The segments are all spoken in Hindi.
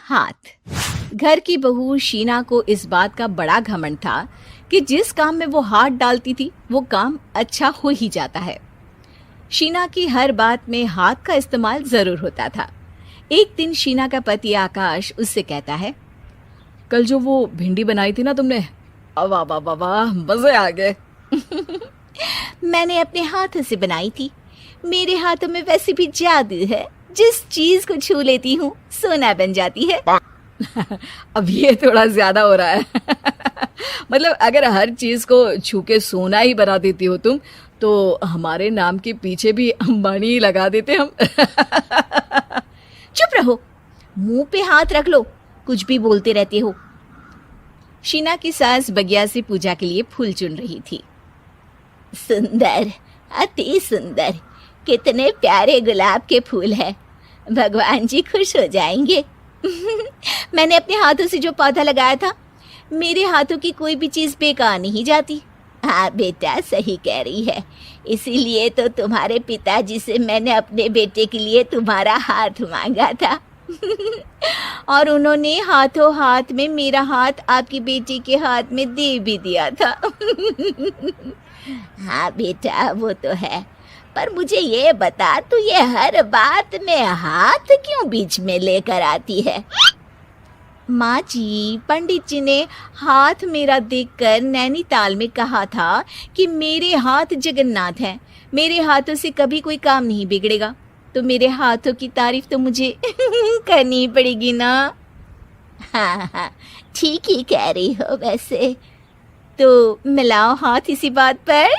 हाथ। घर की बहू शीना को इस बात का बड़ा घमंड था कि जिस काम में वो हाथ डालती थी वो काम अच्छा हो ही जाता है। शीना की हर बात में हाथ का इस्तेमाल जरूर होता था। एक दिन शीना का पति आकाश उससे कहता है, कल जो वो भिंडी बनाई थी ना तुमने, वाह वाह वाह वाह, मजे आ गए। मैंने अपने हाथों से बनाई थी। मेरे हाथों में वैसे भी जादू है, जिस चीज को छू लेती हूँ सोना बन जाती है। अब ये थोड़ा ज्यादा हो रहा है। मतलब अगर हर चीज को छू के सोना ही बना देती हो तुम, तो हमारे नाम के पीछे भी अंबानी ही लगा देते हम। चुप रहो, मुंह पे हाथ रख लो, कुछ भी बोलते रहते हो। शीना की सास बगिया से पूजा के लिए फूल चुन रही थी। सुंदर, अति सुंदर, कितने प्यारे गुलाब के फूल हैं। भगवान जी खुश हो जाएंगे। मैंने अपने हाथों से जो पौधा लगाया था, मेरे हाथों की कोई भी चीज बेकार नहीं जाती। हाँ बेटा, सही कह रही है। इसीलिए तो तुम्हारे पिताजी से मैंने अपने बेटे के लिए तुम्हारा हाथ मांगा था। और उन्होंने हाथों हाथ में मेरा हाथ आपकी बेटी के हाथ में दे भी दिया था। हाँ बेटा, वो तो है, पर मुझे ये बता, तू ये हर बात में हाथ क्यों बीच में लेकर आती है? माँ जी, पंडित जी ने हाथ मेरा देखकर नैनीताल में कहा था कि मेरे हाथ जगन्नाथ हैं, मेरे हाथों से कभी कोई काम नहीं बिगड़ेगा। तो मेरे हाथों की तारीफ तो मुझे करनी पड़ेगी ना। हाँ हाँ, ठीक ही कह रही हो वैसे। तो मिलाओ हाथ इसी बात पर।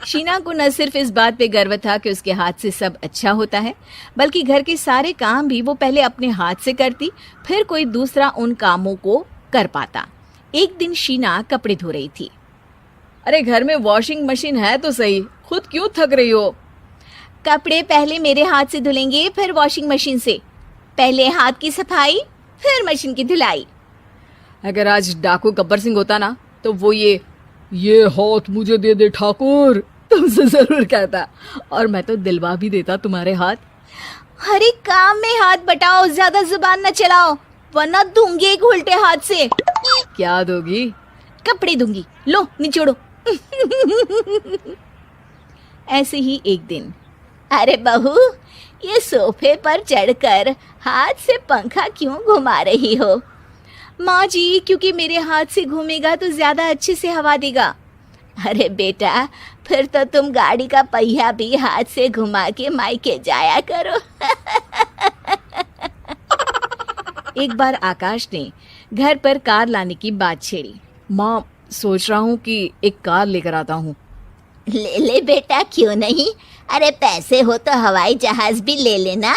शीना को न सिर्फ इस बात पे गर्व था कि उसके हाथ से सब अच्छा होता है, बल्कि घर के सारे काम भी वो पहले अपने हाथ से करती, फिर कोई दूसरा उन कामों को कर पाता। एक दिन शीना कपड़े धो रही थी। अरे घर में वॉशिंग मशीन है तो सही, खुद क्यों थक रही हो? कपड़े पहले मेरे हाथ से धुलेंगे, फिर वॉशिंग मशीन से। पहले हाथ की सफाई, फिर मशीन की धुलाई। अगर आज डाकू गब्बर सिंह होता ना, तो वो ये हाथ मुझे दे दे ठाकुर, तुमसे जरूर कहता, और मैं तो दिलवा भी देता तुम्हारे हाथ। हर एक काम में हाथ बटाओ, ज्यादा जुबान न चलाओ, वरना दूंगी एक उल्टे हाथ से। क्या दोगी? कपड़े दूंगी, लो निचोड़ो। ऐसे ही एक दिन, अरे बहू, ये सोफे पर चढ़कर हाथ से पंखा क्यों घुमा रही हो? माँ जी, क्योंकि मेरे हाथ से घूमेगा तो ज्यादा अच्छे से हवा देगा। अरे बेटा, फिर तो तुम गाड़ी का पहिया भी हाथ से घुमा के मायके जाया करो। एक बार आकाश ने घर पर कार लाने की बात छेड़ी। माँ, सोच रहा हूँ कि एक कार लेकर आता हूँ। ले ले बेटा, क्यों नहीं? अरे पैसे हो तो हवाई जहाज भी ले लेना।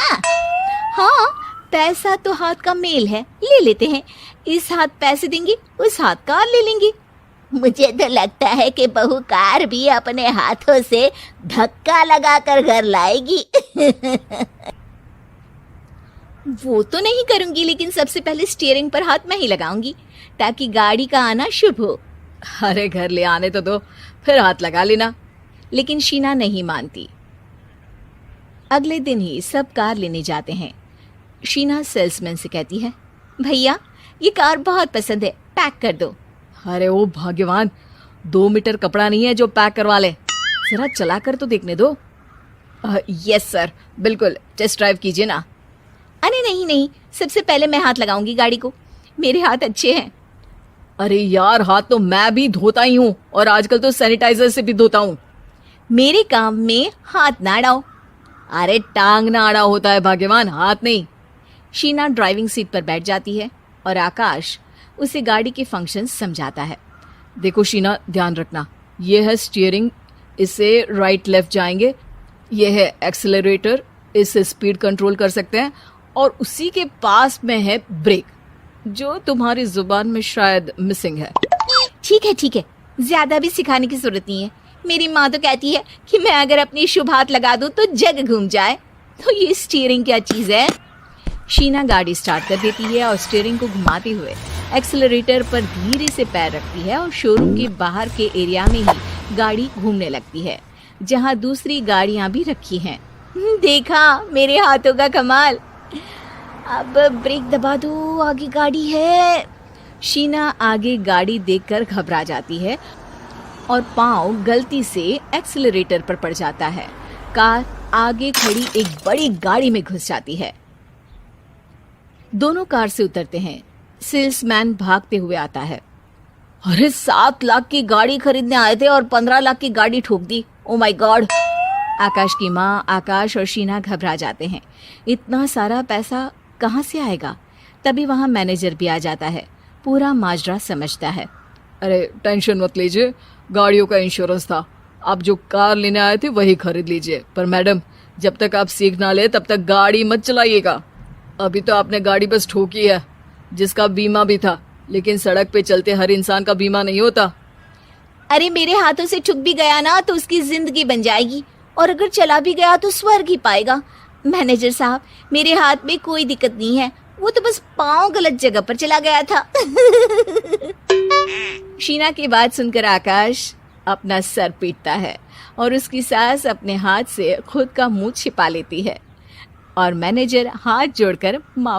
हाँ, पैसा तो हाथ का मेल है, ले लेते हैं। इस हाथ पैसे देंगी, उस हाथ कार ले लेंगी। मुझे तो लगता है कि बहू कार भी अपने हाथों से धक्का लगाकर घर लाएगी। वो तो नहीं करूंगी, लेकिन सबसे पहले स्टीयरिंग पर हाथ मैं ही लगाऊंगी, ताकि गाड़ी का आना शुभ हो। अरे घर ले आने तो दो, फिर हाथ लगा लेना। लेकिन शीना नहीं मानती। अगले दिन ही सब कार लेने जाते हैं। शीना सेल्समैन से कहती है, भैया ये कार बहुत पसंद है, पैक कर दो। अरे ओ भाग्यवान, 2 मीटर कपड़ा नहीं है जो पैक करवा ले, जरा चला कर तो देखने दो। यस सर, बिल्कुल, टेस्ट ड्राइव कीजिए ना। अरे नहीं नहीं, सबसे पहले मैं हाथ लगाऊंगी गाड़ी को, मेरे हाथ अच्छे हैं। अरे यार, हाथ तो मैं भी धोता ही हूँ, और आजकल तो सैनिटाइजर से भी धोता हूँ। मेरे काम में हाथ ना अड़ाओ। अरे टांग ना अड़ा होता है भाग्यवान, हाथ नहीं। शीना ड्राइविंग सीट पर बैठ जाती है और आकाश उसे गाड़ी के फंक्शंस समझाता है। देखो शीना, ध्यान रखना, ये है स्टीयरिंग, इससे राइट लेफ्ट जाएंगे। ये है एक्सेलरेटर, इससे स्पीड कंट्रोल कर सकते हैं, और उसी के पास में है ब्रेक, जो तुम्हारी जुबान में शायद मिसिंग है। ठीक है, ज्यादा भी सिखाने की जरूरत नहीं है। मेरी माँ तो कहती है कि मैं अगर अपनी शुभ हाथ लगा दूं तो जग घूम जाए, तो ये स्टीयरिंग क्या चीज है? शीना गाड़ी स्टार्ट कर देती है और स्टीयरिंग को घुमाते हुए एक्सेलरेटर पर धीरे से पैर रखती है, और शोरूम के बाहर के एरिया में ही गाड़ी घूमने लगती है, जहाँ दूसरी गाड़ियाँ भी रखी हैं। देखा मेरे हाथों का कमाल। अब ब्रेक दबा दो, आगे गाड़ी है। शीना आगे गाड़ी देखकर घबरा जाती है और पाँव गलती से एक्सीलरेटर पर पड़ जाता है। कार आगे खड़ी एक बड़ी गाड़ी में घुस जाती है। दोनों कार से उतरते हैं। सेल्समैन भागते हुए आता है। अरे 7 लाख की गाड़ी खरीदने आए थे और 15 लाख की गाड़ी ठोक दी। Oh my God. आकाश की माँ, आकाश और शीना घबरा जाते हैं। इतना सारा पैसा कहाँ से आएगा? तभी वहाँ मैनेजर भी आ जाता है। पूरा माजरा समझता है। अरे टेंशन मत लीजिए, गाड़ियों का इंश्योरेंस था। आप जो कार लेने आए थे वही खरीद लीजिए। पर मैडम, जब तक आप सीख ना ले तब तक गाड़ी मत चलाइएगा। अभी तो आपने गाड़ी बस ठोकी है, जिसका बीमा भी था, लेकिन सड़क पे चलते हर इंसान का बीमा नहीं होता। अरे मेरे हाथों से छुप भी गया ना तो उसकी जिंदगी बन जाएगी, और अगर चला भी गया तो स्वर्ग ही पाएगा। मैनेजर साहब, मेरे हाथ में कोई दिक्कत नहीं है, वो तो बस पाँव गलत जगह पर चला गया था। शीना की बात सुनकर आकाश अपना सर पीटता है और उसकी सास अपने हाथ से खुद का मुंह छिपा लेती है और मैनेजर हाथ जोड़कर माफ